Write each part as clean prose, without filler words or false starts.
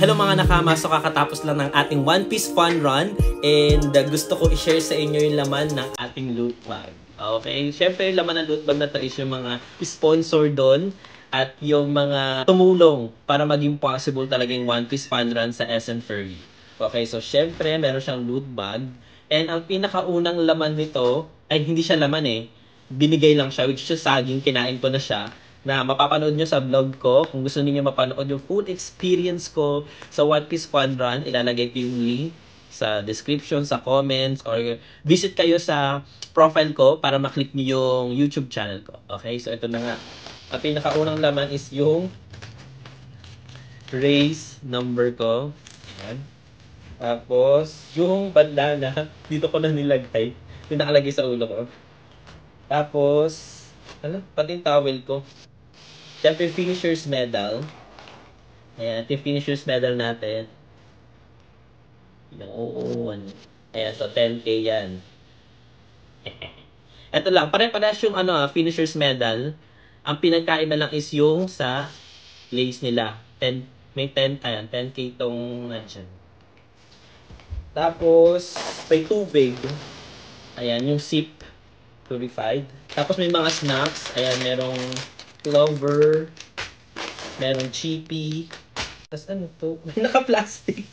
Hello mga nakama, so kakatapos lang ng ating One Piece fun run and gusto ko i-share sa inyo yung laman ng ating loot bag. Okay, syempre yung laman ng loot bag na to is yung mga sponsor doon at yung mga tumulong para maging possible talaga yung One Piece fun run sa SM Furby. Okay, so syempre meron siyang loot bag and ang pinakaunang laman nito ay hindi siya laman binigay lang siya, which is saging, kinain ko na siya, na mapapanood nyo sa vlog ko. Kung gusto niyo mapanood yung full experience ko sa One Piece Fun Run, ilalagay ko yung link sa description, sa comments, or visit kayo sa profile ko para maklik niyo yung YouTube channel ko. Okay, so ito na nga. Ang pinakaunang laman is yung race number ko. Ayan. Tapos, yung bandana, dito ko na nilagay. Yung nakalagay sa ulo ko. Tapos, pati yung towel ko. Siyempre, finisher's medal. Ayan, ito yung finisher's medal natin. Yun. Ayan, so 10K yan. Ito lang, pare-parehas yung finisher's medal. Ang pinagkaiba lang is yung sa lace nila. May 10K tong nandiyan. Tapos, may tubig. Ayan, yung sip purified. Tapos may mga snacks. Ayan, merong clover, merong chippy. Tapos ano to? May naka-plastic.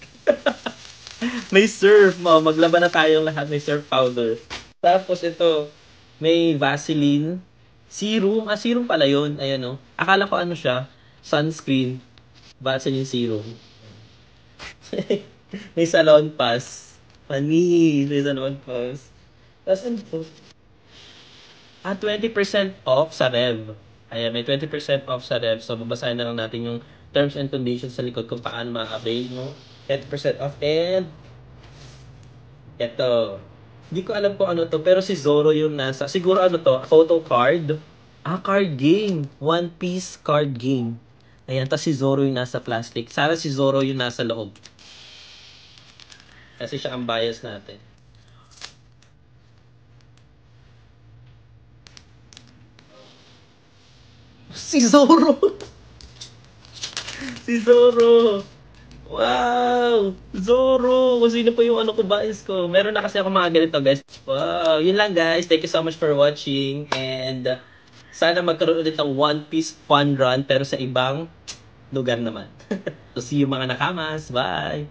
May surf. Maglaban na tayong lahat. May surf powder. Tapos ito, may Vaseline. Serum. Serum pala yun. Ayan Akala ko ano siya. Sunscreen. Vaseline serum. May salon pass. Panis. May salon pass. Tapos ano to? 20% off sa Rev. Ayan, may 20% off sa Rev. So, babasahin na lang natin yung terms and conditions sa likod kung paano ma-avail mo. 20% off. And, eto. Hindi ko alam kung ano to, pero si Zoro yung nasa. Siguro ano to, photo card. Card game. One Piece card game. Ayan, tapos si Zoro yung nasa plastic. Sana si Zoro yung nasa loob. Kasi siya ang bias natin. Si Zoro! Si Zoro! Wow! Zoro! Kung sino po yung ko bias ko. Meron na kasi ako mga ganito, guys. Wow! Yun lang, guys. Thank you so much for watching. And sana magkaroon ulit ng One Piece fun run pero sa ibang lugar naman. So, see you mga nakamas. Bye!